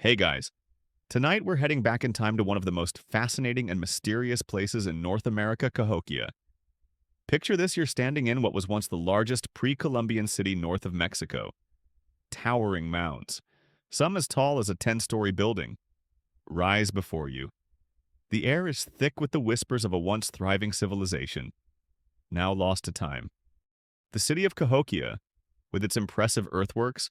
Hey guys, tonight we're heading back in time to one of the most fascinating and mysterious places in North America, Cahokia. Picture this: you're standing in what was once the largest pre-Columbian city north of Mexico. Towering mounds, some as tall as a 10-story building, rise before you. The air is thick with the whispers of a once thriving civilization, now lost to time. The city of Cahokia, with its impressive earthworks,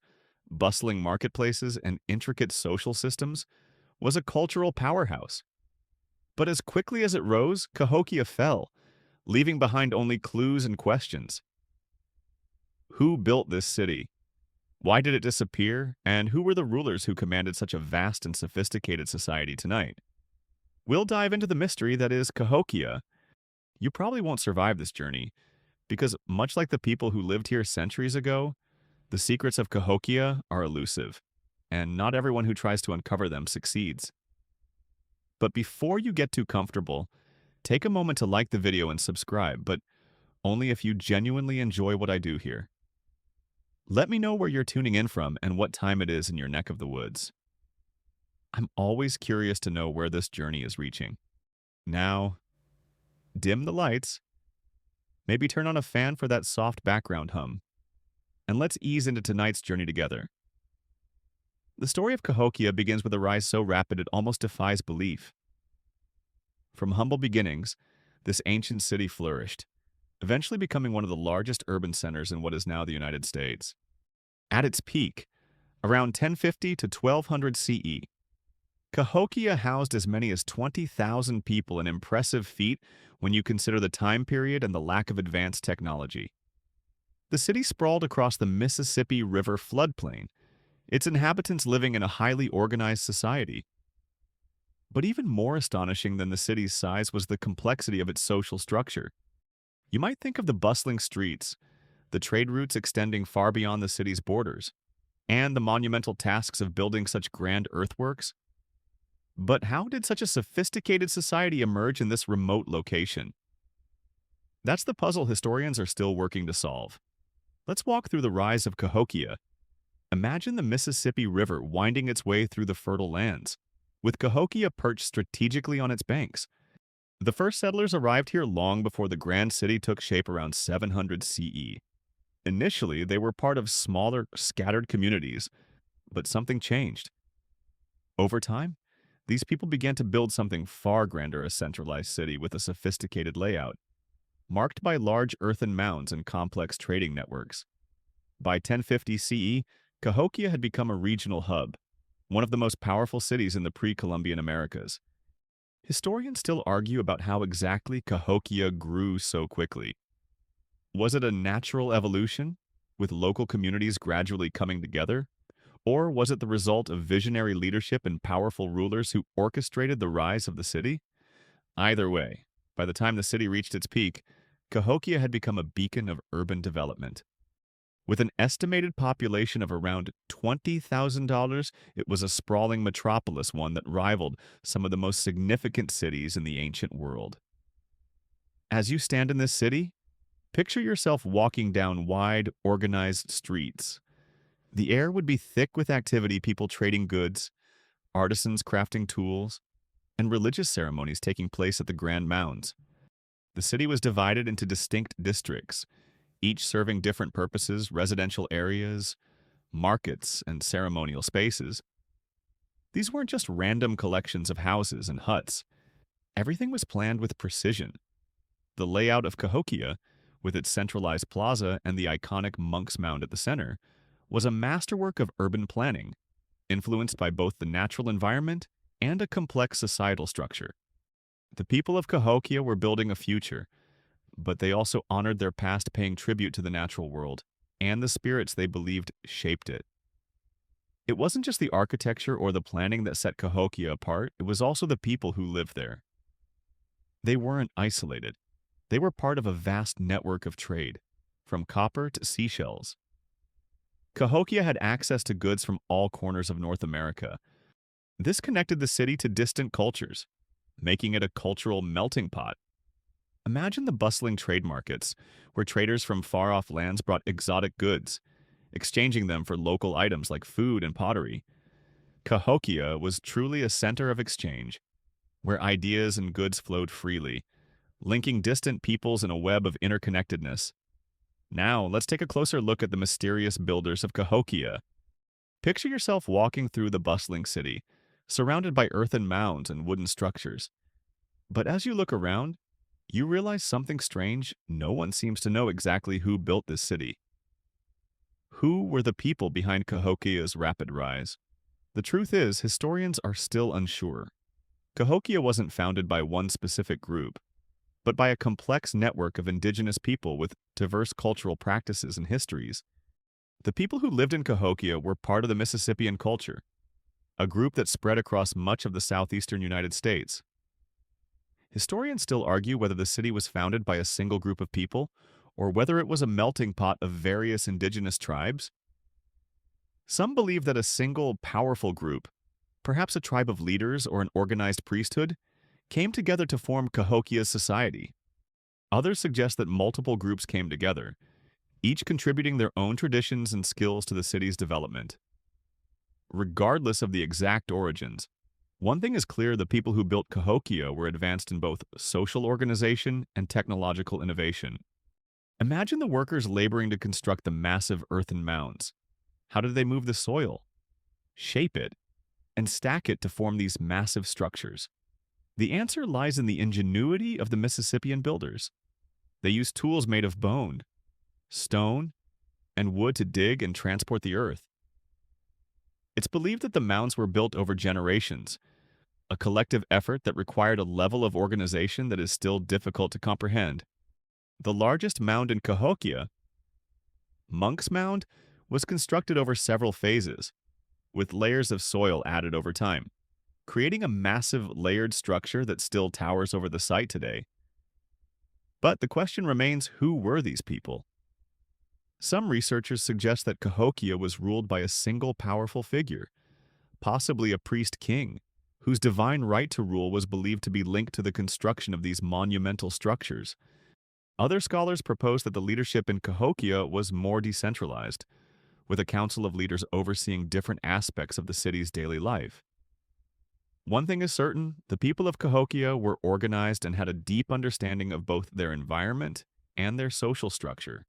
bustling marketplaces, and intricate social systems, was a cultural powerhouse. But as quickly as it rose, Cahokia fell, leaving behind only clues and questions. Who built this city? Why did it disappear? And who were the rulers who commanded such a vast and sophisticated society tonight? We'll dive into the mystery that is Cahokia. You probably won't survive this journey, because much like the people who lived here centuries ago, the secrets of Cahokia are elusive, and not everyone who tries to uncover them succeeds. But before you get too comfortable, take a moment to like the video and subscribe, but only if you genuinely enjoy what I do here. Let me know where you're tuning in from and what time it is in your neck of the woods. I'm always curious to know where this journey is reaching. Now, dim the lights, maybe turn on a fan for that soft background hum, and let's ease into tonight's journey together. The story of Cahokia begins with a rise so rapid it almost defies belief. From humble beginnings, this ancient city flourished, eventually becoming one of the largest urban centers in what is now the United States. At its peak, around 1050 to 1200 CE, Cahokia housed as many as 20,000 people, an impressive feat when you consider the time period and the lack of advanced technology. The city sprawled across the Mississippi River floodplain, its inhabitants living in a highly organized society. But even more astonishing than the city's size was the complexity of its social structure. You might think of the bustling streets, the trade routes extending far beyond the city's borders, and the monumental tasks of building such grand earthworks. But how did such a sophisticated society emerge in this remote location? That's the puzzle historians are still working to solve. Let's walk through the rise of Cahokia. Imagine the Mississippi River winding its way through the fertile lands, with Cahokia perched strategically on its banks. The first settlers arrived here long before the grand city took shape around 700 CE. Initially, they were part of smaller, scattered communities, but something changed. Over time, these people began to build something far grander: a centralized city with a sophisticated layout, marked by large earthen mounds and complex trading networks. By 1050 CE, Cahokia had become a regional hub, one of the most powerful cities in the pre-Columbian Americas. Historians still argue about how exactly Cahokia grew so quickly. Was it a natural evolution, with local communities gradually coming together? Or was it the result of visionary leadership and powerful rulers who orchestrated the rise of the city? Either way, by the time the city reached its peak, Cahokia had become a beacon of urban development. With an estimated population of around 20,000 dollars, it was a sprawling metropolis, one that rivaled some of the most significant cities in the ancient world. As you stand in this city, picture yourself walking down wide, organized streets. The air would be thick with activity: people trading goods, artisans crafting tools, and religious ceremonies taking place at the grand mounds. The city was divided into distinct districts, each serving different purposes: residential areas, markets, and ceremonial spaces. These weren't just random collections of houses and huts. Everything was planned with precision. The layout of Cahokia, with its centralized plaza and the iconic Monks Mound at the center, was a masterwork of urban planning, influenced by both the natural environment and a complex societal structure. The people of Cahokia were building a future, but they also honored their past, paying tribute to the natural world and the spirits they believed shaped it. It wasn't just the architecture or the planning that set Cahokia apart, it was also the people who lived there. They weren't isolated. They were part of a vast network of trade, from copper to seashells. Cahokia had access to goods from all corners of North America. This connected the city to distant cultures, making it a cultural melting pot. Imagine the bustling trade markets, where traders from far-off lands brought exotic goods, exchanging them for local items like food and pottery. Cahokia was truly a center of exchange, where ideas and goods flowed freely, linking distant peoples in a web of interconnectedness. Now, let's take a closer look at the mysterious builders of Cahokia. Picture yourself walking through the bustling city, surrounded by earthen mounds and wooden structures. But as you look around, you realize something strange. No one seems to know exactly who built this city. Who were the people behind Cahokia's rapid rise? The truth is, historians are still unsure. Cahokia wasn't founded by one specific group, but by a complex network of indigenous people with diverse cultural practices and histories. The people who lived in Cahokia were part of the Mississippian culture, a group that spread across much of the southeastern United States. Historians still argue whether the city was founded by a single group of people or whether it was a melting pot of various indigenous tribes. Some believe that a single, powerful group, perhaps a tribe of leaders or an organized priesthood, came together to form Cahokia's society. Others suggest that multiple groups came together, each contributing their own traditions and skills to the city's development. Regardless of the exact origins, one thing is clear: the people who built Cahokia were advanced in both social organization and technological innovation. Imagine the workers laboring to construct the massive earthen mounds. How did they move the soil, shape it, and stack it to form these massive structures? The answer lies in the ingenuity of the Mississippian builders. They used tools made of bone, stone, and wood to dig and transport the earth. It's believed that the mounds were built over generations, a collective effort that required a level of organization that is still difficult to comprehend. The largest mound in Cahokia, Monks Mound, was constructed over several phases, with layers of soil added over time, creating a massive layered structure that still towers over the site today. But the question remains, who were these people? Some researchers suggest that Cahokia was ruled by a single powerful figure, possibly a priest-king, whose divine right to rule was believed to be linked to the construction of these monumental structures. Other scholars propose that the leadership in Cahokia was more decentralized, with a council of leaders overseeing different aspects of the city's daily life. One thing is certain: the people of Cahokia were organized and had a deep understanding of both their environment and their social structure.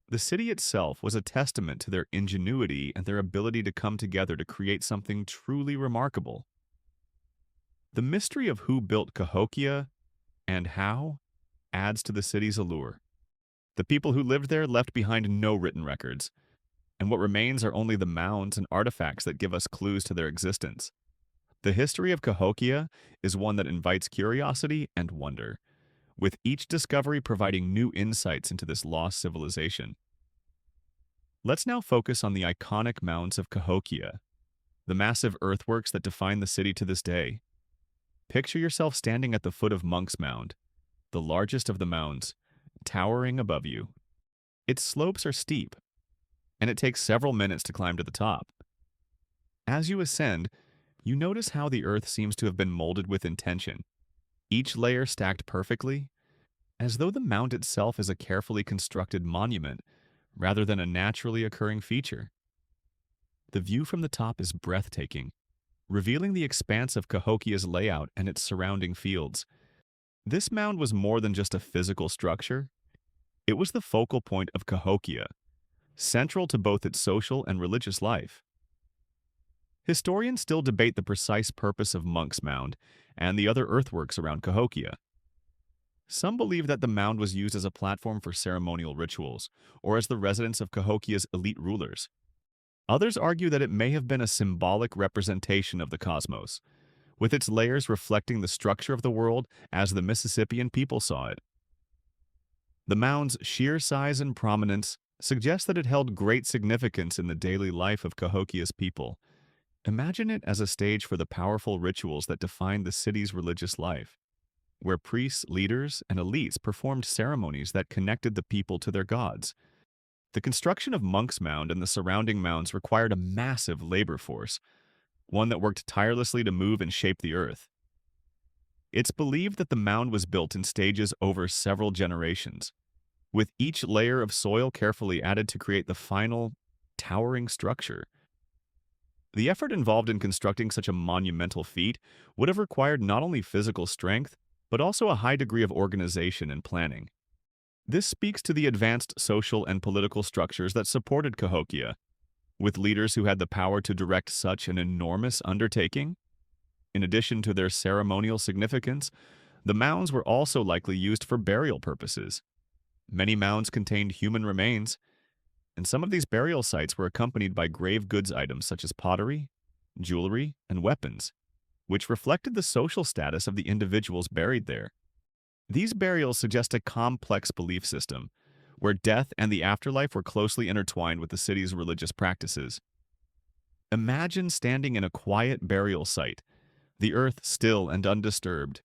The city itself was a testament to their ingenuity and their ability to come together to create something truly remarkable. The mystery of who built Cahokia and how adds to the city's allure. The people who lived there left behind no written records, and what remains are only the mounds and artifacts that give us clues to their existence. The history of Cahokia is one that invites curiosity and wonder, with each discovery providing new insights into this lost civilization. Let's now focus on the iconic mounds of Cahokia, the massive earthworks that define the city to this day. Picture yourself standing at the foot of Monks Mound, the largest of the mounds, towering above you. Its slopes are steep, and it takes several minutes to climb to the top. As you ascend, you notice how the earth seems to have been molded with intention, each layer stacked perfectly, as though the mound itself is a carefully constructed monument rather than a naturally occurring feature. The view from the top is breathtaking, revealing the expanse of Cahokia's layout and its surrounding fields. This mound was more than just a physical structure. It was the focal point of Cahokia, central to both its social and religious life. Historians still debate the precise purpose of Monks Mound and the other earthworks around Cahokia. Some believe that the mound was used as a platform for ceremonial rituals, or as the residence of Cahokia's elite rulers. Others argue that it may have been a symbolic representation of the cosmos, with its layers reflecting the structure of the world as the Mississippian people saw it. The mound's sheer size and prominence suggest that it held great significance in the daily life of Cahokia's people. Imagine it as a stage for the powerful rituals that defined the city's religious life, where priests, leaders, and elites performed ceremonies that connected the people to their gods. The construction of Monks Mound and the surrounding mounds required a massive labor force, one that worked tirelessly to move and shape the earth. It's believed that the mound was built in stages over several generations, with each layer of soil carefully added to create the final, towering structure. The effort involved in constructing such a monumental feat would have required not only physical strength, but also a high degree of organization and planning. This speaks to the advanced social and political structures that supported Cahokia, with leaders who had the power to direct such an enormous undertaking. In addition to their ceremonial significance, the mounds were also likely used for burial purposes. Many mounds contained human remains, and some of these burial sites were accompanied by grave goods items such as pottery, jewelry, and weapons, which reflected the social status of the individuals buried there. These burials suggest a complex belief system, where death and the afterlife were closely intertwined with the city's religious practices. Imagine standing in a quiet burial site, the earth still and undisturbed,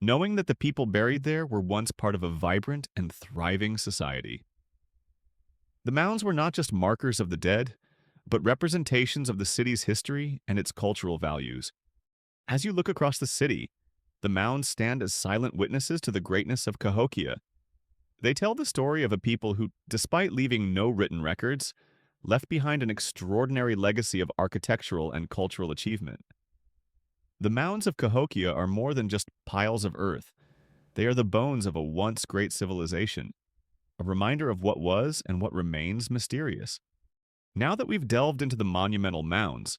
knowing that the people buried there were once part of a vibrant and thriving society. The mounds were not just markers of the dead, but representations of the city's history and its cultural values. As you look across the city, the mounds stand as silent witnesses to the greatness of Cahokia. They tell the story of a people who, despite leaving no written records, left behind an extraordinary legacy of architectural and cultural achievement. The mounds of Cahokia are more than just piles of earth. They are the bones of a once great civilization, a reminder of what was and what remains mysterious. Now that we've delved into the monumental mounds,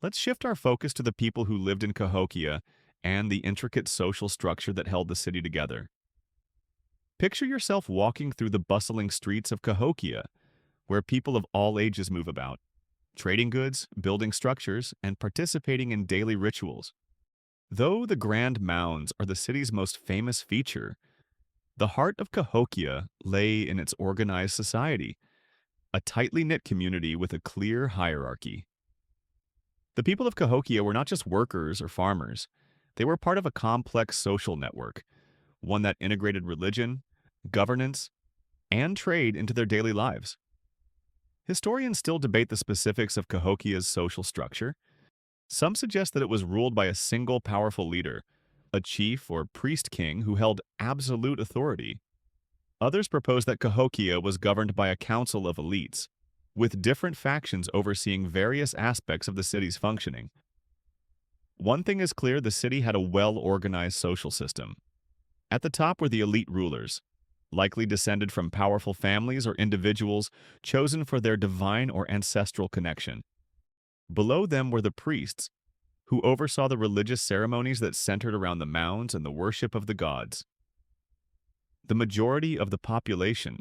let's shift our focus to the people who lived in Cahokia and the intricate social structure that held the city together. Picture yourself walking through the bustling streets of Cahokia, where people of all ages move about, trading goods, building structures, and participating in daily rituals. Though the grand mounds are the city's most famous feature, the heart of Cahokia lay in its organized society, a tightly knit community with a clear hierarchy. The people of Cahokia were not just workers or farmers. They were part of a complex social network, one that integrated religion, governance, and trade into their daily lives. Historians still debate the specifics of Cahokia's social structure. Some suggest that it was ruled by a single powerful leader, a chief or priest king who held absolute authority. Others propose that Cahokia was governed by a council of elites, with different factions overseeing various aspects of the city's functioning. One thing is clear: the city had a well-organized social system. At the top were the elite rulers, likely descended from powerful families or individuals chosen for their divine or ancestral connection. Below them were the priests, who oversaw the religious ceremonies that centered around the mounds and the worship of the gods. The majority of the population,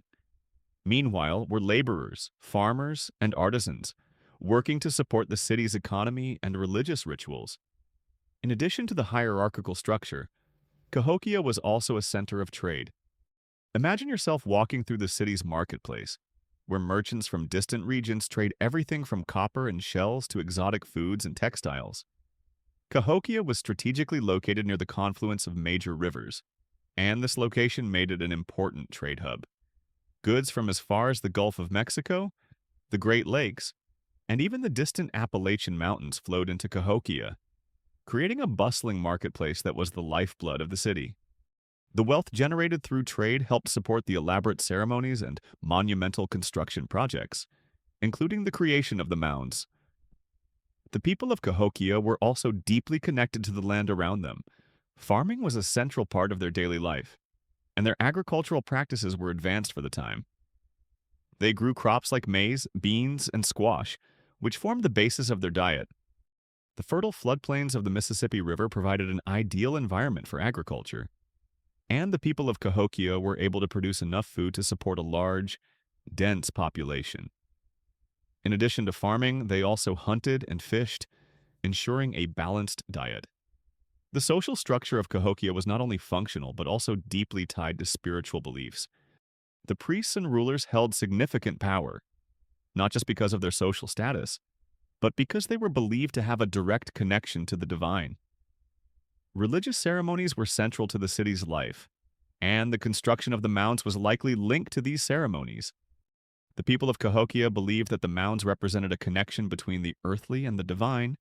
meanwhile, were laborers, farmers, and artisans, working to support the city's economy and religious rituals. In addition to the hierarchical structure, Cahokia was also a center of trade. Imagine yourself walking through the city's marketplace, where merchants from distant regions trade everything from copper and shells to exotic foods and textiles. Cahokia was strategically located near the confluence of major rivers, and this location made it an important trade hub. Goods from as far as the Gulf of Mexico, the Great Lakes, and even the distant Appalachian Mountains flowed into Cahokia, creating a bustling marketplace that was the lifeblood of the city. The wealth generated through trade helped support the elaborate ceremonies and monumental construction projects, including the creation of the mounds. The people of Cahokia were also deeply connected to the land around them. Farming was a central part of their daily life, and their agricultural practices were advanced for the time. They grew crops like maize, beans, and squash, which formed the basis of their diet. The fertile floodplains of the Mississippi River provided an ideal environment for agriculture, and the people of Cahokia were able to produce enough food to support a large, dense population. In addition to farming, they also hunted and fished, ensuring a balanced diet. The social structure of Cahokia was not only functional, but also deeply tied to spiritual beliefs. The priests and rulers held significant power, not just because of their social status, but because they were believed to have a direct connection to the divine. Religious ceremonies were central to the city's life, and the construction of the mounds was likely linked to these ceremonies. The people of Cahokia believed that the mounds represented a connection between the earthly and the divine,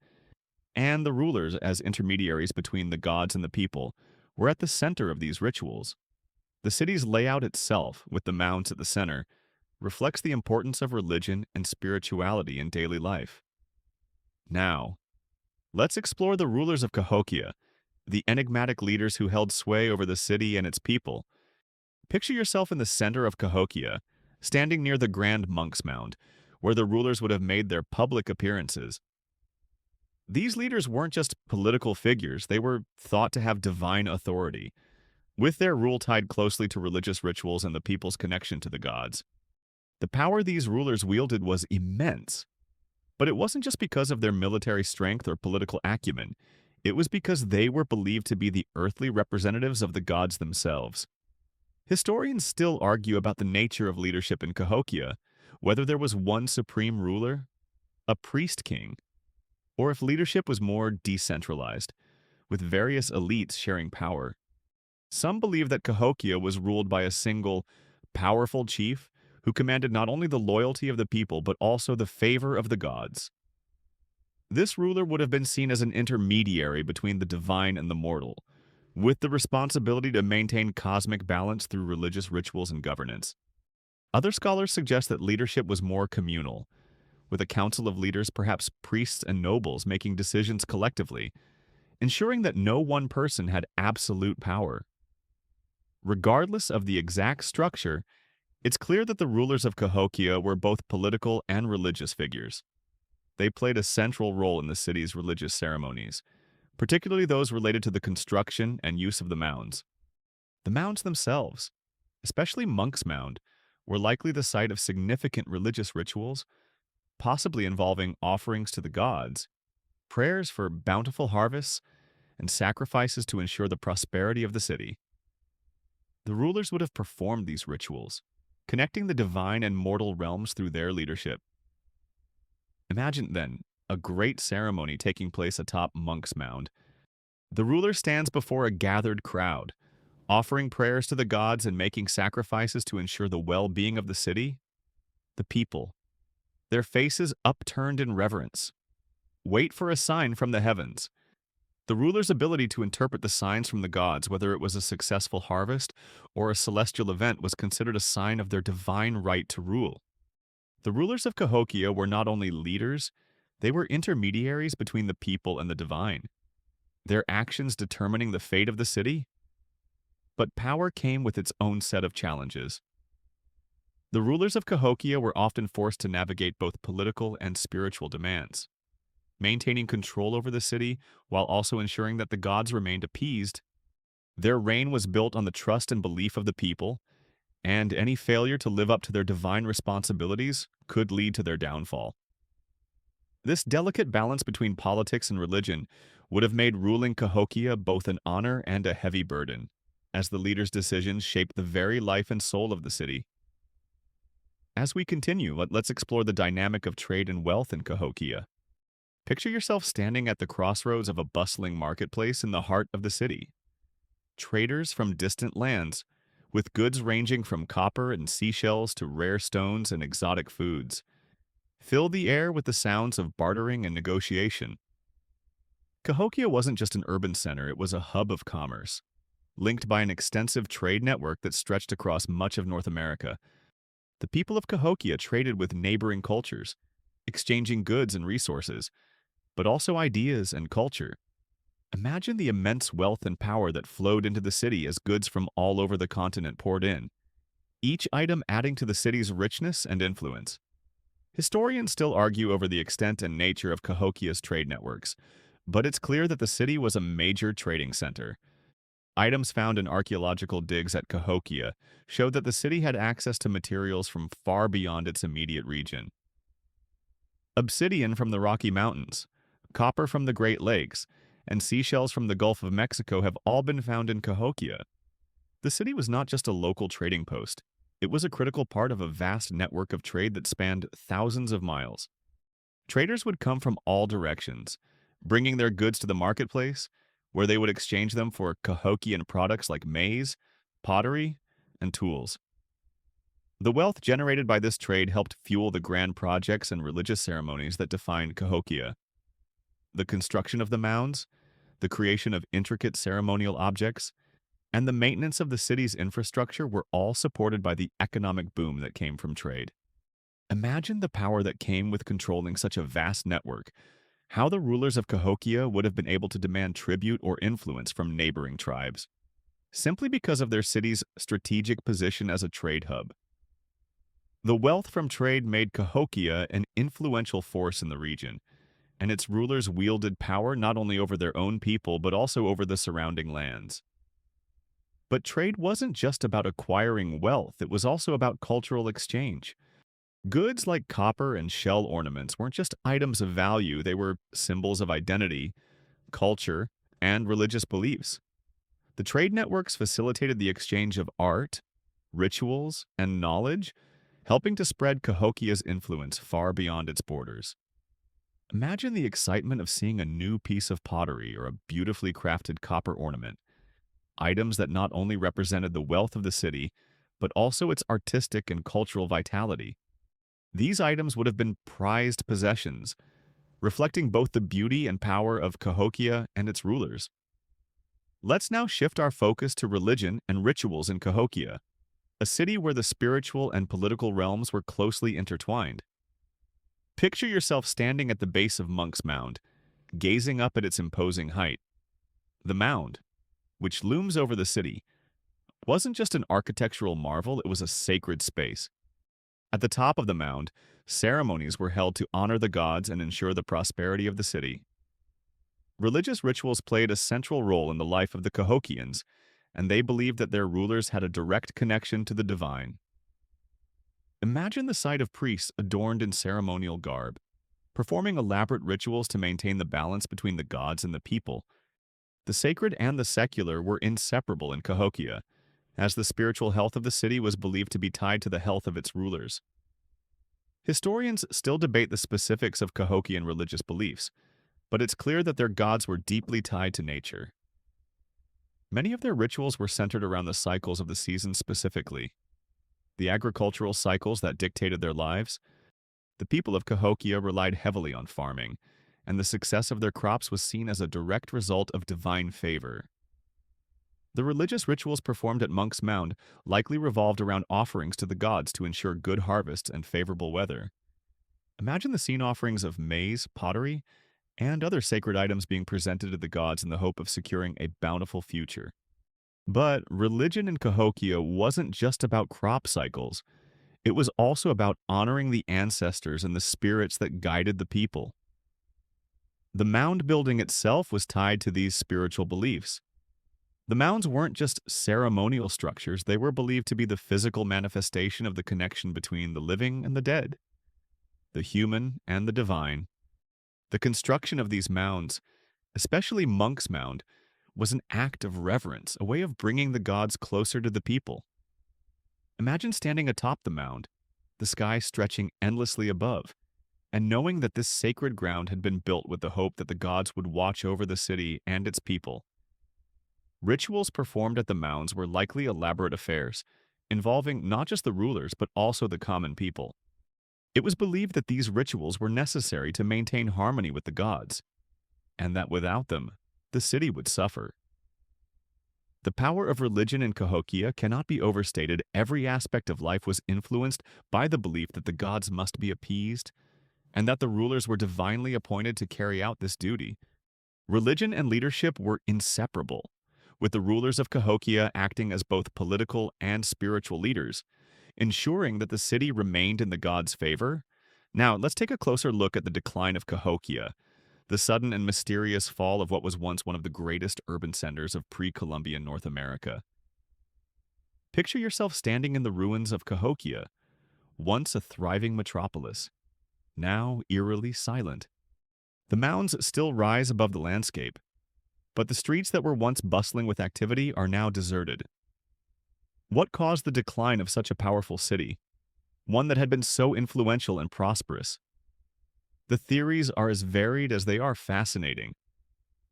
and the rulers, as intermediaries between the gods and the people, were at the center of these rituals. The city's layout itself, with the mounds at the center, reflects the importance of religion and spirituality in daily life. Now, let's explore the rulers of Cahokia, the enigmatic leaders who held sway over the city and its people. Picture yourself in the center of Cahokia, standing near the grand Monks Mound, where the rulers would have made their public appearances. These leaders weren't just political figures, they were thought to have divine authority, with their rule tied closely to religious rituals and the people's connection to the gods. The power these rulers wielded was immense, but it wasn't just because of their military strength or political acumen. It was because they were believed to be the earthly representatives of the gods themselves. Historians still argue about the nature of leadership in Cahokia, whether there was one supreme ruler, a priest-king, or if leadership was more decentralized, with various elites sharing power. Some believe that Cahokia was ruled by a single, powerful chief who commanded not only the loyalty of the people but also the favor of the gods. This ruler would have been seen as an intermediary between the divine and the mortal, with the responsibility to maintain cosmic balance through religious rituals and governance. Other scholars suggest that leadership was more communal, with a council of leaders, perhaps priests and nobles, making decisions collectively, ensuring that no one person had absolute power. Regardless of the exact structure, it's clear that the rulers of Cahokia were both political and religious figures. They played a central role in the city's religious ceremonies, particularly those related to the construction and use of the mounds. The mounds themselves, especially Monks Mound, were likely the site of significant religious rituals, possibly involving offerings to the gods, prayers for bountiful harvests, and sacrifices to ensure the prosperity of the city. The rulers would have performed these rituals, connecting the divine and mortal realms through their leadership. Imagine, then, a great ceremony taking place atop Monks Mound. The ruler stands before a gathered crowd, offering prayers to the gods and making sacrifices to ensure the well-being of the city. The people, their faces upturned in reverence, wait for a sign from the heavens. The ruler's ability to interpret the signs from the gods, whether it was a successful harvest or a celestial event, was considered a sign of their divine right to rule. The rulers of Cahokia were not only leaders, they were intermediaries between the people and the divine, their actions determining the fate of the city. But power came with its own set of challenges. The rulers of Cahokia were often forced to navigate both political and spiritual demands, maintaining control over the city while also ensuring that the gods remained appeased. Their reign was built on the trust and belief of the people, and any failure to live up to their divine responsibilities could lead to their downfall. This delicate balance between politics and religion would have made ruling Cahokia both an honor and a heavy burden, as the leaders' decisions shaped the very life and soul of the city. As we continue, let's explore the dynamic of trade and wealth in Cahokia. Picture yourself standing at the crossroads of a bustling marketplace in the heart of the city. Traders from distant lands, with goods ranging from copper and seashells to rare stones and exotic foods, fill the air with the sounds of bartering and negotiation. Cahokia wasn't just an urban center, it was a hub of commerce, linked by an extensive trade network that stretched across much of North America. The people of Cahokia traded with neighboring cultures, exchanging goods and resources, but also ideas and culture. Imagine the immense wealth and power that flowed into the city as goods from all over the continent poured in, each item adding to the city's richness and influence. Historians still argue over the extent and nature of Cahokia's trade networks, but it's clear that the city was a major trading center. Items found in archaeological digs at Cahokia showed that the city had access to materials from far beyond its immediate region. Obsidian from the Rocky Mountains, copper from the Great Lakes, and seashells from the Gulf of Mexico have all been found in Cahokia. The city was not just a local trading post. It was a critical part of a vast network of trade that spanned thousands of miles. Traders would come from all directions, bringing their goods to the marketplace, where they would exchange them for Cahokian products like maize, pottery, and tools. The wealth generated by this trade helped fuel the grand projects and religious ceremonies that defined Cahokia. The construction of the mounds, the creation of intricate ceremonial objects, and the maintenance of the city's infrastructure were all supported by the economic boom that came from trade. Imagine the power that came with controlling such a vast network. how the rulers of Cahokia would have been able to demand tribute or influence from neighboring tribes, simply because of their city's strategic position as a trade hub. The wealth from trade made Cahokia an influential force in the region, and its rulers wielded power not only over their own people but also over the surrounding lands. But trade wasn't just about acquiring wealth, it was also about cultural exchange. Goods like copper and shell ornaments weren't just items of value, they were symbols of identity, culture, and religious beliefs. The trade networks facilitated the exchange of art, rituals, and knowledge, helping to spread Cahokia's influence far beyond its borders. Imagine the excitement of seeing a new piece of pottery or a beautifully crafted copper ornament, items that not only represented the wealth of the city, but also its artistic and cultural vitality. These items would have been prized possessions, reflecting both the beauty and power of Cahokia and its rulers. Let's now shift our focus to religion and rituals in Cahokia, a city where the spiritual and political realms were closely intertwined. Picture yourself standing at the base of Monks Mound, gazing up at its imposing height. The mound, which looms over the city, wasn't just an architectural marvel, it was a sacred space. At the top of the mound, ceremonies were held to honor the gods and ensure the prosperity of the city. Religious rituals played a central role in the life of the Cahokians, and they believed that their rulers had a direct connection to the divine. Imagine the sight of priests adorned in ceremonial garb, performing elaborate rituals to maintain the balance between the gods and the people. The sacred and the secular were inseparable in Cahokia, as the spiritual health of the city was believed to be tied to the health of its rulers. Historians still debate the specifics of Cahokian religious beliefs, but it's clear that their gods were deeply tied to nature. Many of their rituals were centered around the cycles of the seasons specifically, the agricultural cycles that dictated their lives. The people of Cahokia relied heavily on farming, and the success of their crops was seen as a direct result of divine favor. The religious rituals performed at Monks Mound likely revolved around offerings to the gods to ensure good harvests and favorable weather. Imagine the scene offerings of maize, pottery, and other sacred items being presented to the gods in the hope of securing a bountiful future. But religion in Cahokia wasn't just about crop cycles. It was also about honoring the ancestors and the spirits that guided the people. The mound building itself was tied to these spiritual beliefs. The mounds weren't just ceremonial structures, they were believed to be the physical manifestation of the connection between the living and the dead, the human and the divine. The construction of these mounds, especially Monks Mound, was an act of reverence, a way of bringing the gods closer to the people. Imagine standing atop the mound, the sky stretching endlessly above, and knowing that this sacred ground had been built with the hope that the gods would watch over the city and its people. Rituals performed at the mounds were likely elaborate affairs, involving not just the rulers but also the common people. It was believed that these rituals were necessary to maintain harmony with the gods, and that without them, the city would suffer. The power of religion in Cahokia cannot be overstated. Every aspect of life was influenced by the belief that the gods must be appeased, and that the rulers were divinely appointed to carry out this duty. Religion and leadership were inseparable, with the rulers of Cahokia acting as both political and spiritual leaders, ensuring that the city remained in the gods' favor. Now, let's take a closer look at the decline of Cahokia, the sudden and mysterious fall of what was once one of the greatest urban centers of pre-Columbian North America. Picture yourself standing in the ruins of Cahokia, once a thriving metropolis, now eerily silent. The mounds still rise above the landscape, but the streets that were once bustling with activity are now deserted. What caused the decline of such a powerful city, one that had been so influential and prosperous? The theories are as varied as they are fascinating.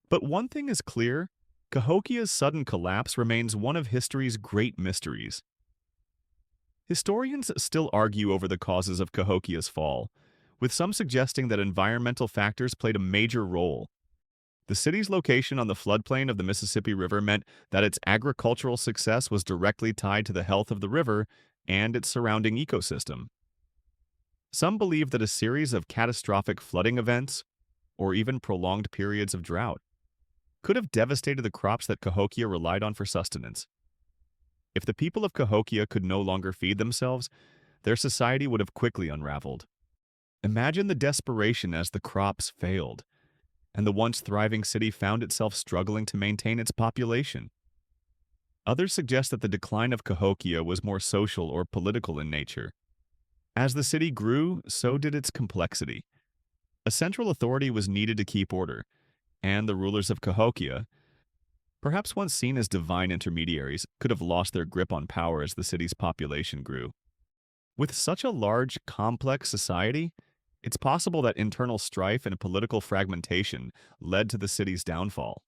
But one thing is clear, Cahokia's sudden collapse remains one of history's great mysteries. Historians still argue over the causes of Cahokia's fall, with some suggesting that environmental factors played a major role. The city's location on the floodplain of the Mississippi River meant that its agricultural success was directly tied to the health of the river and its surrounding ecosystem. Some believe that a series of catastrophic flooding events, or even prolonged periods of drought could have devastated the crops that Cahokia relied on for sustenance. If the people of Cahokia could no longer feed themselves, their society would have quickly unraveled. Imagine the desperation as the crops failed, and the once thriving city found itself struggling to maintain its population. Others suggest that the decline of Cahokia was more social or political in nature. As the city grew, so did its complexity. A central authority was needed to keep order, and the rulers of Cahokia, perhaps once seen as divine intermediaries, could have lost their grip on power as the city's population grew. With such a large, complex society, it's possible that internal strife and political fragmentation led to the city's downfall.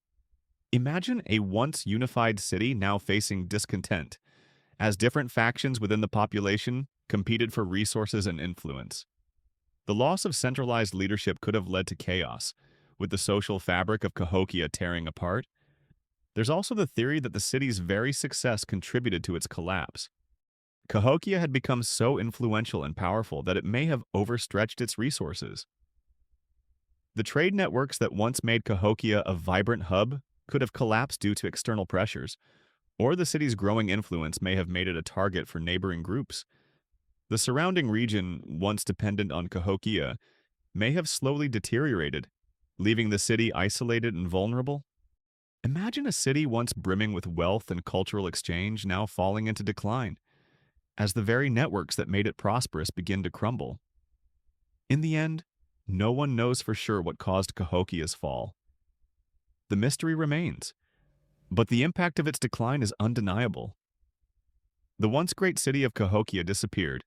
Imagine a once unified city now facing discontent, as different factions within the population competed for resources and influence. The loss of centralized leadership could have led to chaos, with the social fabric of Cahokia tearing apart. There's also the theory that the city's very success contributed to its collapse. Cahokia had become so influential and powerful that it may have overstretched its resources. The trade networks that once made Cahokia a vibrant hub could have collapsed due to external pressures, or the city's growing influence may have made it a target for neighboring groups. The surrounding region, once dependent on Cahokia, may have slowly deteriorated, leaving the city isolated and vulnerable. Imagine a city once brimming with wealth and cultural exchange now falling into decline, as the very networks that made it prosperous begin to crumble. In the end, no one knows for sure what caused Cahokia's fall. The mystery remains, but the impact of its decline is undeniable. The once great city of Cahokia disappeared,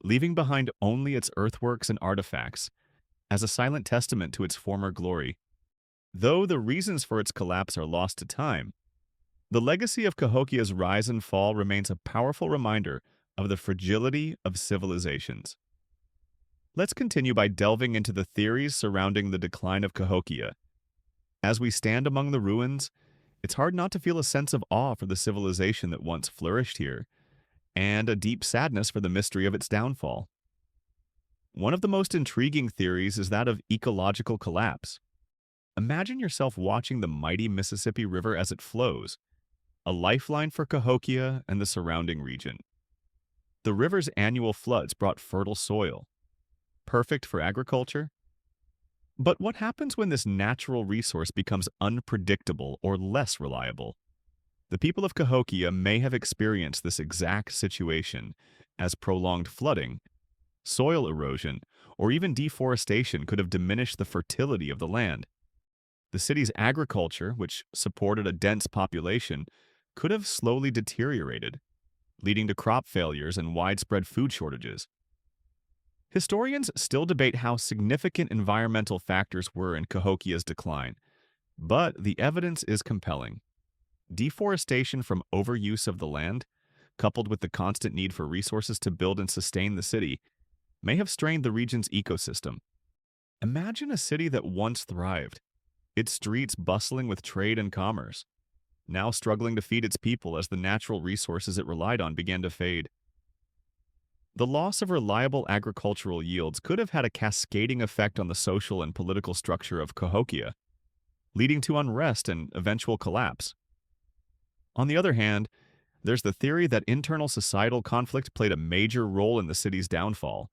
leaving behind only its earthworks and artifacts, as a silent testament to its former glory. Though the reasons for its collapse are lost to time, the legacy of Cahokia's rise and fall remains a powerful reminder of the fragility of civilizations. Let's continue by delving into the theories surrounding the decline of Cahokia. As we stand among the ruins, it's hard not to feel a sense of awe for the civilization that once flourished here, and a deep sadness for the mystery of its downfall. One of the most intriguing theories is that of ecological collapse. Imagine yourself watching the mighty Mississippi River as it flows, a lifeline for Cahokia and the surrounding region. The river's annual floods brought fertile soil, perfect for agriculture. But what happens when this natural resource becomes unpredictable or less reliable? The people of Cahokia may have experienced this exact situation, as prolonged flooding, soil erosion, or even deforestation could have diminished the fertility of the land. The city's agriculture, which supported a dense population, could have slowly deteriorated, leading to crop failures and widespread food shortages. Historians still debate how significant environmental factors were in Cahokia's decline, but the evidence is compelling. Deforestation from overuse of the land, coupled with the constant need for resources to build and sustain the city, may have strained the region's ecosystem. Imagine a city that once thrived, its streets bustling with trade and commerce, now struggling to feed its people as the natural resources it relied on began to fade. The loss of reliable agricultural yields could have had a cascading effect on the social and political structure of Cahokia, leading to unrest and eventual collapse. On the other hand, there's the theory that internal societal conflict played a major role in the city's downfall.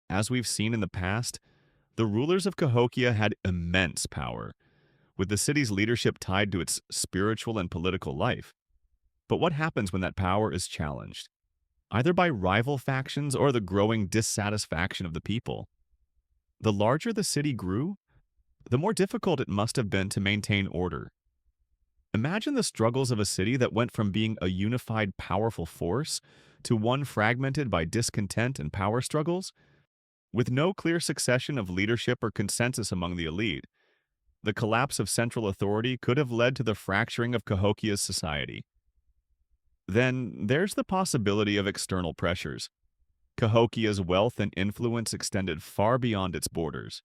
As we've seen in the past, the rulers of Cahokia had immense power, with the city's leadership tied to its spiritual and political life. But what happens when that power is challenged, either by rival factions or the growing dissatisfaction of the people? The larger the city grew, the more difficult it must have been to maintain order. Imagine the struggles of a city that went from being a unified, powerful force to one fragmented by discontent and power struggles. With no clear succession of leadership or consensus among the elite, the collapse of central authority could have led to the fracturing of Cahokia's society. Then there's the possibility of external pressures. Cahokia's wealth and influence extended far beyond its borders,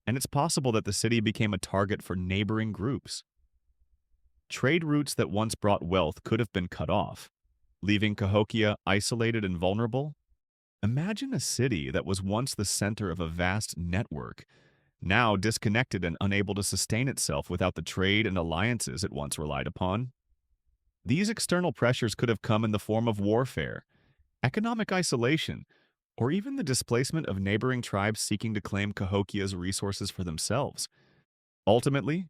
and it's possible that the city became a target for neighboring groups. Trade routes that once brought wealth could have been cut off, leaving Cahokia isolated and vulnerable. Imagine a city that was once the center of a vast network, now disconnected and unable to sustain itself without the trade and alliances it once relied upon. These external pressures could have come in the form of warfare, economic isolation, or even the displacement of neighboring tribes seeking to claim Cahokia's resources for themselves. Ultimately,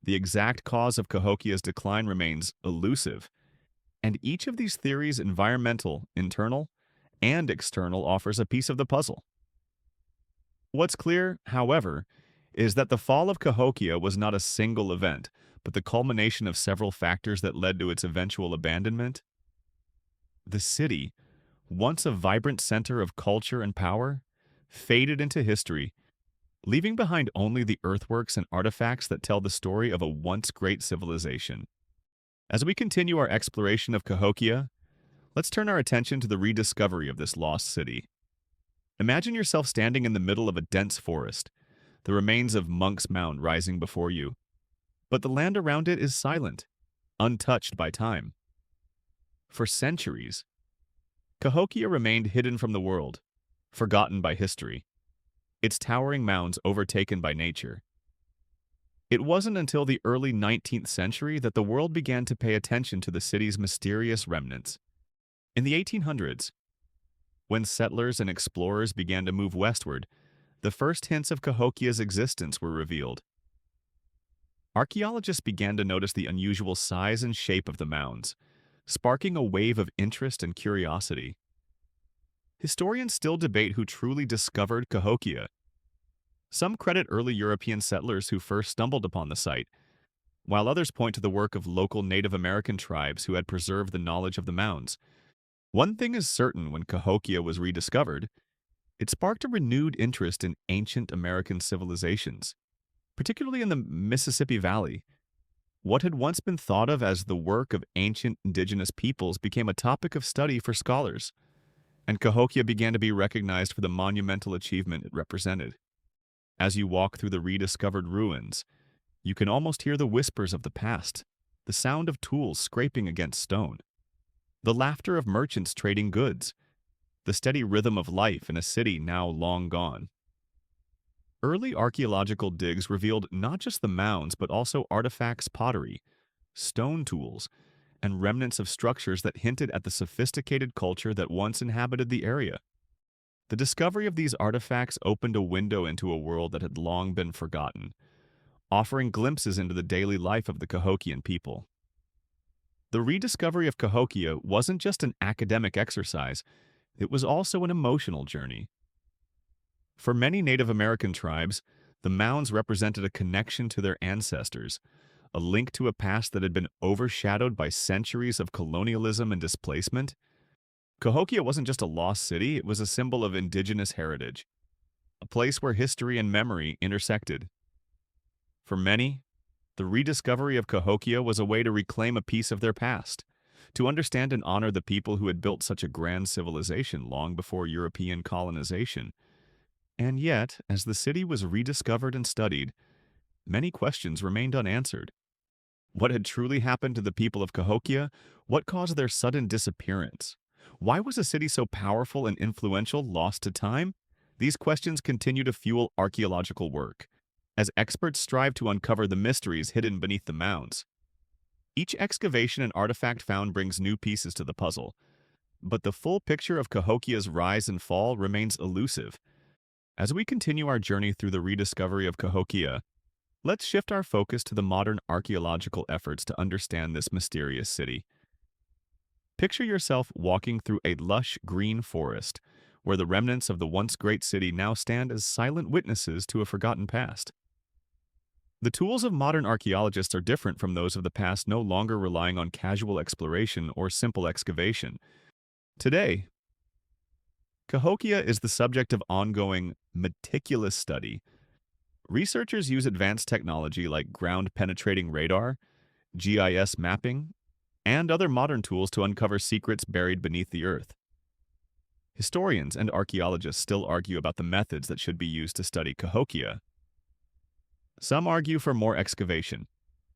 the exact cause of Cahokia's decline remains elusive, and each of these theories, environmental, internal, and external, offers a piece of the puzzle. What's clear, however, is that the fall of Cahokia was not a single event, but the culmination of several factors that led to its eventual abandonment. The city, once a vibrant center of culture and power, faded into history, leaving behind only the earthworks and artifacts that tell the story of a once great civilization. As we continue our exploration of Cahokia, let's turn our attention to the rediscovery of this lost city. Imagine yourself standing in the middle of a dense forest, the remains of Monks Mound rising before you. But the land around it is silent, untouched by time. For centuries, Cahokia remained hidden from the world, forgotten by history, its towering mounds overtaken by nature. It wasn't until the early 19th century that the world began to pay attention to the city's mysterious remnants. In the 1800s, when settlers and explorers began to move westward, the first hints of Cahokia's existence were revealed. Archaeologists began to notice the unusual size and shape of the mounds, sparking a wave of interest and curiosity. Historians still debate who truly discovered Cahokia. Some credit early European settlers who first stumbled upon the site, while others point to the work of local Native American tribes who had preserved the knowledge of the mounds. One thing is certain: when Cahokia was rediscovered, it sparked a renewed interest in ancient American civilizations, particularly in the Mississippi Valley. What had once been thought of as the work of ancient indigenous peoples became a topic of study for scholars, and Cahokia began to be recognized for the monumental achievement it represented. As you walk through the rediscovered ruins, you can almost hear the whispers of the past, the sound of tools scraping against stone, the laughter of merchants trading goods, the steady rhythm of life in a city now long gone. Early archaeological digs revealed not just the mounds, but also artifacts, pottery, stone tools, and remnants of structures that hinted at the sophisticated culture that once inhabited the area. The discovery of these artifacts opened a window into a world that had long been forgotten, offering glimpses into the daily life of the Cahokian people. The rediscovery of Cahokia wasn't just an academic exercise, it was also an emotional journey. For many Native American tribes, the mounds represented a connection to their ancestors, a link to a past that had been overshadowed by centuries of colonialism and displacement. Cahokia wasn't just a lost city, it was a symbol of indigenous heritage, a place where history and memory intersected. For many, the rediscovery of Cahokia was a way to reclaim a piece of their past, to understand and honor the people who had built such a grand civilization long before European colonization. And yet, as the city was rediscovered and studied, many questions remained unanswered. What had truly happened to the people of Cahokia? What caused their sudden disappearance? Why was a city so powerful and influential lost to time? These questions continue to fuel archaeological work, as experts strive to uncover the mysteries hidden beneath the mounds. Each excavation and artifact found brings new pieces to the puzzle, but the full picture of Cahokia's rise and fall remains elusive. As we continue our journey through the rediscovery of Cahokia, let's shift our focus to the modern archaeological efforts to understand this mysterious city. Picture yourself walking through a lush green forest, where the remnants of the once great city now stand as silent witnesses to a forgotten past. The tools of modern archaeologists are different from those of the past, no longer relying on casual exploration or simple excavation. Today, Cahokia is the subject of ongoing, meticulous study. Researchers use advanced technology like ground-penetrating radar, GIS mapping, and other modern tools to uncover secrets buried beneath the earth. Historians and archaeologists still argue about the methods that should be used to study Cahokia. Some argue for more excavation,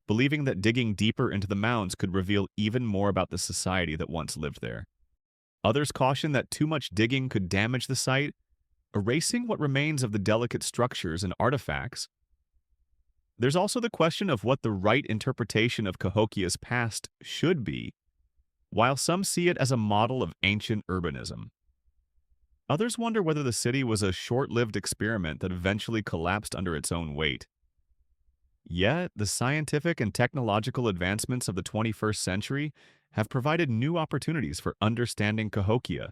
believing that digging deeper into the mounds could reveal even more about the society that once lived there. Others caution that too much digging could damage the site erasing what remains of the delicate structures and artifacts. There's also the question of what the right interpretation of Cahokia's past should be, while some see it as a model of ancient urbanism. Others wonder whether the city was a short-lived experiment that eventually collapsed under its own weight. Yet, the scientific and technological advancements of the 21st century have provided new opportunities for understanding Cahokia.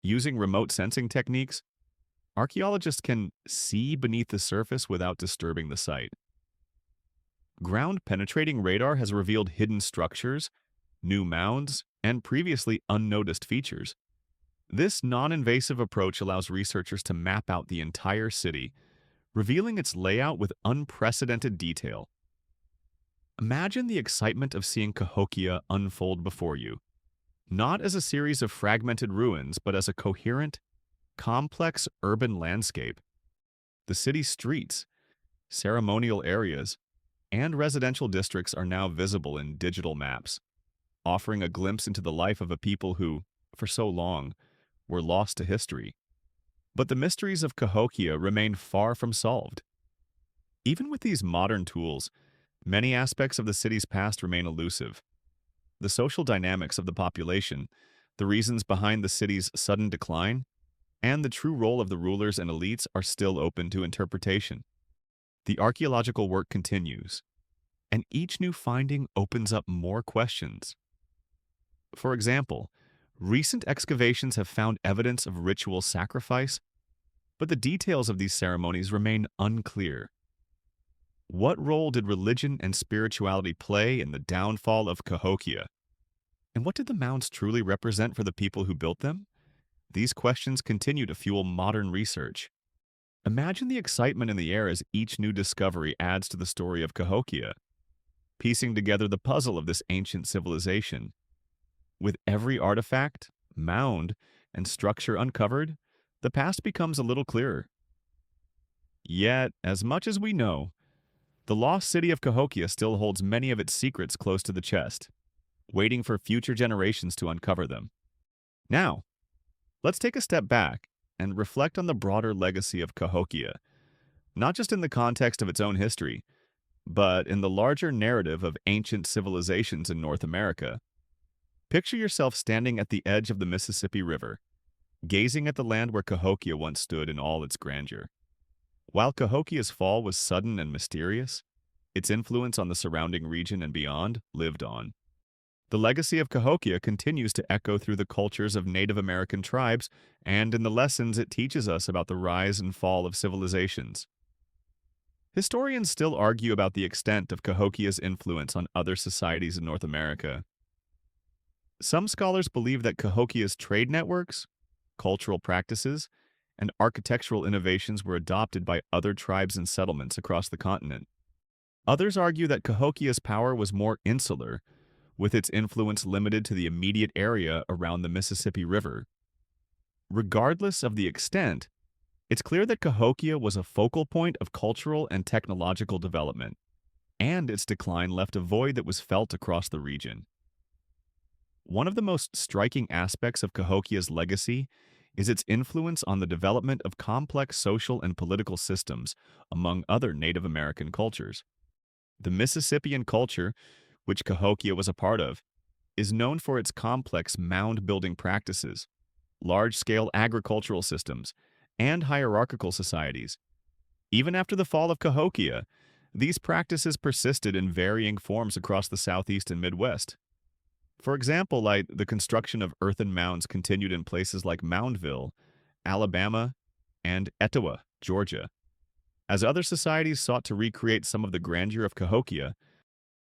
Using remote sensing techniques, archaeologists can see beneath the surface without disturbing the site. Ground-penetrating radar has revealed hidden structures, new mounds, and previously unnoticed features. This non-invasive approach allows researchers to map out the entire city, revealing its layout with unprecedented detail. Imagine the excitement of seeing Cahokia unfold before you, not as a series of fragmented ruins, but as a coherent, complex urban landscape. The city's streets, ceremonial areas, and residential districts are now visible in digital maps, offering a glimpse into the life of a people who, for so long, were lost to history. But the mysteries of Cahokia remain far from solved. Even with these modern tools, many aspects of the city's past remain elusive. The social dynamics of the population, the reasons behind the city's sudden decline, and the true role of the rulers and elites are still open to interpretation. The archaeological work continues, and each new finding opens up more questions. For example, recent excavations have found evidence of ritual sacrifice, but the details of these ceremonies remain unclear. What role did religion and spirituality play in the downfall of Cahokia? And what did the mounds truly represent for the people who built them? These questions continue to fuel modern research. Imagine the excitement in the air as each new discovery adds to the story of Cahokia, piecing together the puzzle of this ancient civilization. With every artifact, mound, and structure uncovered, the past becomes a little clearer. Yet, as much as we know, the lost city of Cahokia still holds many of its secrets close to the chest, waiting for future generations to uncover them. Now, let's take a step back and reflect on the broader legacy of Cahokia, not just in the context of its own history, but in the larger narrative of ancient civilizations in North America. Picture yourself standing at the edge of the Mississippi River, gazing at the land where Cahokia once stood in all its grandeur. While Cahokia's fall was sudden and mysterious, its influence on the surrounding region and beyond lived on. The legacy of Cahokia continues to echo through the cultures of Native American tribes and in the lessons it teaches us about the rise and fall of civilizations. Historians still argue about the extent of Cahokia's influence on other societies in North America. Some scholars believe that Cahokia's trade networks, cultural practices, and architectural innovations were adopted by other tribes and settlements across the continent. Others argue that Cahokia's power was more insular, with its influence limited to the immediate area around the Mississippi River. Regardless of the extent, it's clear that Cahokia was a focal point of cultural and technological development, and its decline left a void that was felt across the region. One of the most striking aspects of Cahokia's legacy is its influence on the development of complex social and political systems among other Native American cultures. The Mississippian culture, which Cahokia was a part of, is known for its complex mound-building practices, large-scale agricultural systems, and hierarchical societies. Even after the fall of Cahokia, these practices persisted in varying forms across the Southeast and Midwest. For example, like the construction of earthen mounds continued in places like Moundville, Alabama, and Etowah, Georgia, as other societies sought to recreate some of the grandeur of Cahokia.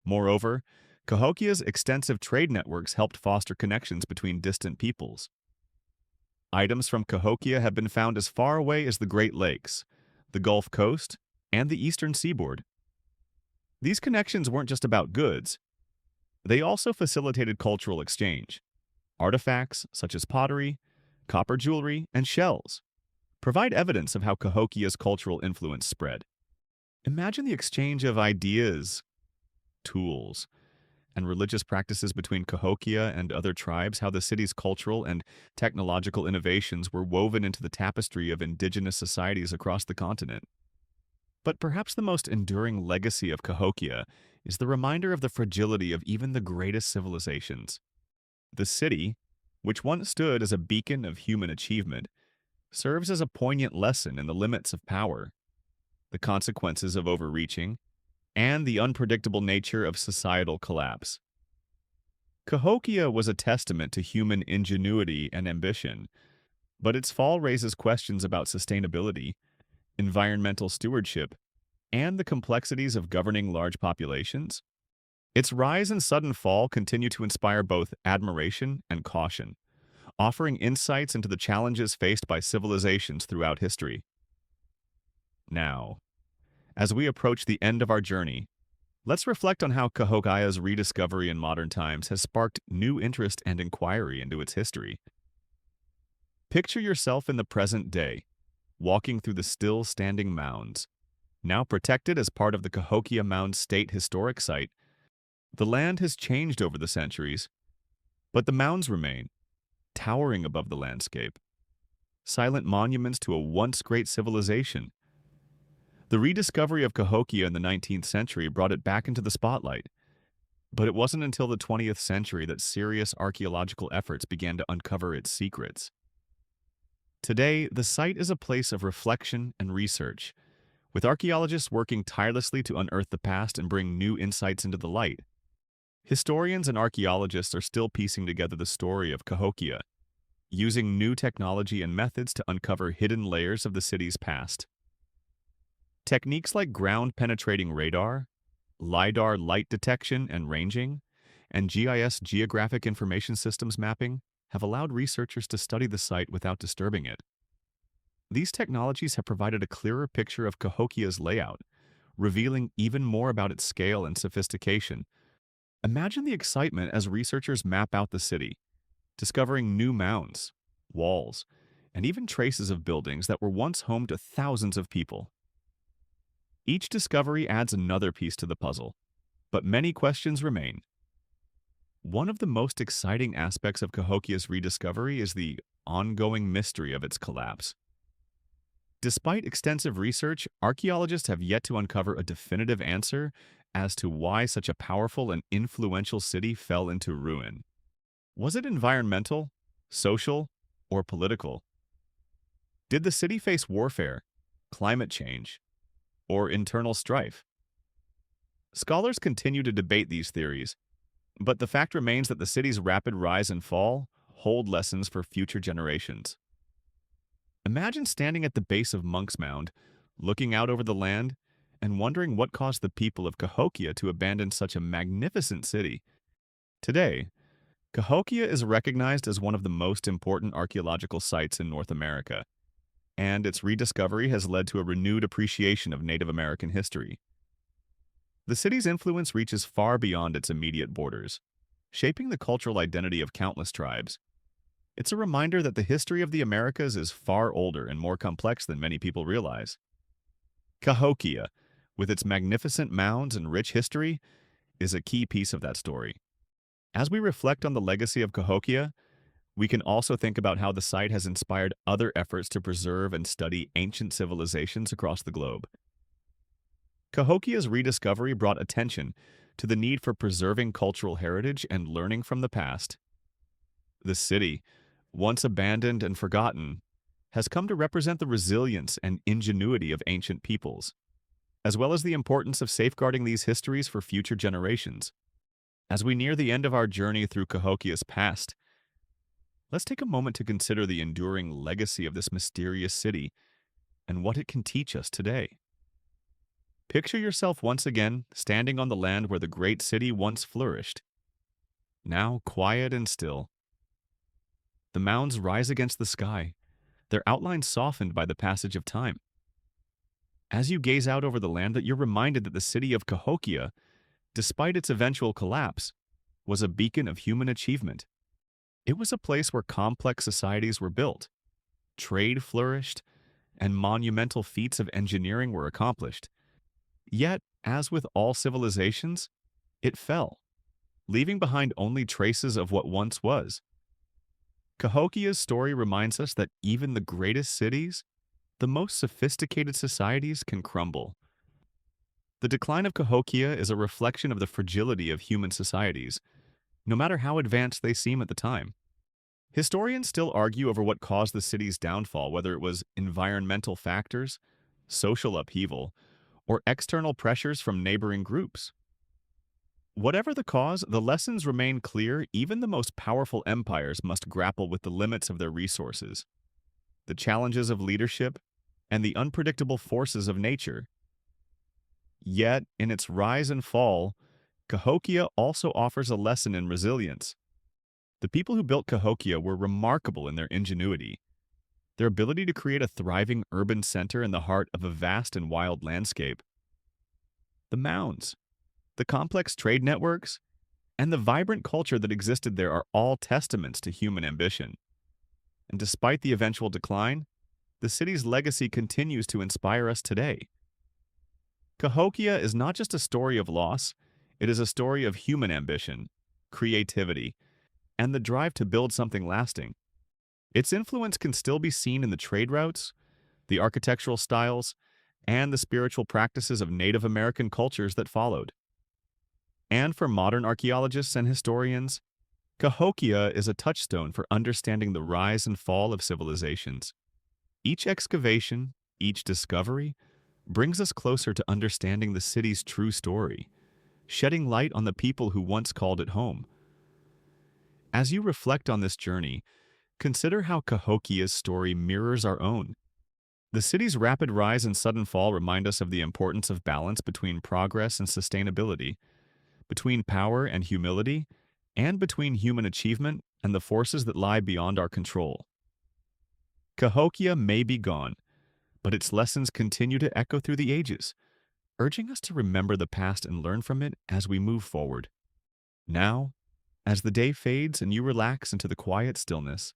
Moreover, Cahokia's extensive trade networks helped foster connections between distant peoples. Items from Cahokia have been found as far away as the Great Lakes, the Gulf Coast, and the eastern seaboard. These connections weren't just about goods. They also facilitated cultural exchange. Artifacts, such as pottery, copper jewelry, and shells, provide evidence of how Cahokia's cultural influence spread. Imagine the exchange of ideas, tools, and religious practices between Cahokia and other tribes, how the city's cultural and technological innovations were woven into the tapestry of indigenous societies across the continent. But perhaps the most enduring legacy of Cahokia is the reminder of the fragility of even the greatest civilizations. The city, which once stood as a beacon of human achievement, serves as a poignant lesson in the limits of power, the consequences of overreaching, and the unpredictable nature of societal collapse. Cahokia was a testament to human ingenuity and ambition, but its fall raises questions about sustainability, environmental stewardship, and the complexities of governing large populations. Its rise and sudden fall continue to inspire both admiration and caution, offering insights into the challenges faced by civilizations throughout history. Now, as we approach the end of our journey, let's reflect on how Cahokia's rediscovery in modern times has sparked new interest and inquiry into its history. Picture yourself in the present day, walking through the still standing mounds. Now protected as part of the Cahokia Mound State Historic Site, the land has changed over the centuries, but the mounds remain, towering above the landscape, silent monuments to a once great civilization. The rediscovery of Cahokia in the 19th century brought it back into the spotlight, but it wasn't until the 20th century that serious archaeological efforts began to uncover its secrets. Today, the site is a place of reflection and research, with archaeologists working tirelessly to unearth the past and bring new insights into the light. Historians and archaeologists are still piecing together the story of Cahokia, using new technology and methods to uncover hidden layers of the city's past. Techniques like ground-penetrating radar, LiDAR light detection and ranging, and GIS geographic information systems mapping have allowed researchers to study the site without disturbing it. These technologies have provided a clearer picture of Cahokia's layout, revealing even more about its scale and sophistication. Imagine the excitement as researchers map out the city, discovering new mounds, walls, and even traces of buildings that were once home to thousands of people. Each discovery adds another piece to the puzzle, but many questions remain. One of the most exciting aspects of Cahokia's rediscovery is the ongoing mystery of its collapse. Despite extensive research, archaeologists have yet to uncover a definitive answer as to why such a powerful and influential city fell into ruin. Was it environmental, social, or political? Did the city face warfare, climate change, or internal strife? Scholars continue to debate these theories, but the fact remains that the city's rapid rise and fall hold lessons for future generations. Imagine standing at the base of Monks Mound, looking out over the land, and wondering what caused the people of Cahokia to abandon such a magnificent city. Today, Cahokia is recognized as one of the most important archaeological sites in North America, and its rediscovery has led to a renewed appreciation of Native American history. The city's influence reaches far beyond its immediate borders, shaping the cultural identity of countless tribes. It's a reminder that the history of the Americas is far older and more complex than many people realize. Cahokia, with its magnificent mounds and rich history, is a key piece of that story. As we reflect on the legacy of Cahokia, we can also think about how the site has inspired other efforts to preserve and study ancient civilizations across the globe. Cahokia's rediscovery brought attention to the need for preserving cultural heritage and learning from the past. The city, once abandoned and forgotten, has come to represent the resilience and ingenuity of ancient peoples, as well as the importance of safeguarding these histories for future generations. As we near the end of our journey through Cahokia's past, let's take a moment to consider the enduring legacy of this mysterious city and what it can teach us today. Picture yourself once again standing on the land where the great city once flourished. Now quiet and still. The mounds rise against the sky, their outlines softened by the passage of time. As you gaze out over the land, you're reminded that the city of Cahokia, despite its eventual collapse, was a beacon of human achievement. It was a place where complex societies were built, trade flourished, and monumental feats of engineering were accomplished. Yet, as with all civilizations, it fell, leaving behind only traces of what once was. Cahokia's story reminds us that even the greatest cities, the most sophisticated societies can crumble. The decline of Cahokia is a reflection of the fragility of human societies, no matter how advanced they seem at the time. Historians still argue over what caused the city's downfall, whether it was environmental factors, social upheaval, or external pressures from neighboring groups. Whatever the cause, the lessons remain clear. Even the most powerful empires must grapple with the limits of their resources, the challenges of leadership, and the unpredictable forces of nature. Yet, in its rise and fall, Cahokia also offers a lesson in resilience. The people who built Cahokia were remarkable in their ingenuity. Their ability to create a thriving urban center in the heart of a vast and wild landscape. The mounds, the complex trade networks, and the vibrant culture that existed there are all testaments to human ambition. And despite the eventual decline, the city's legacy continues to inspire us today. Cahokia is not just a story of loss, it is a story of human ambition, creativity, and the drive to build something lasting. Its influence can still be seen in the trade routes, the architectural styles, and the spiritual practices of Native American cultures that followed. And for modern archaeologists and historians, Cahokia is a touchstone for understanding the rise and fall of civilizations. Each excavation, each discovery, brings us closer to understanding the city's true story, shedding light on the people who once called it home. As you reflect on this journey, consider how Cahokia's story mirrors our own. The city's rapid rise and sudden fall remind us of the importance of balance between progress and sustainability, between power and humility, and between human achievement and the forces that lie beyond our control. Cahokia may be gone, but its lessons continue to echo through the ages, urging us to remember the past and learn from it as we move forward. Now, as the day fades and you relax into the quiet stillness,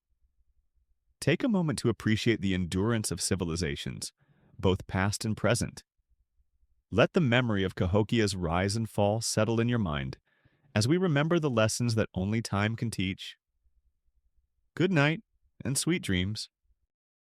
take a moment to appreciate the endurance of civilizations, both past and present. Let the memory of Cahokia's rise and fall settle in your mind as we remember the lessons that only time can teach. Good night and sweet dreams.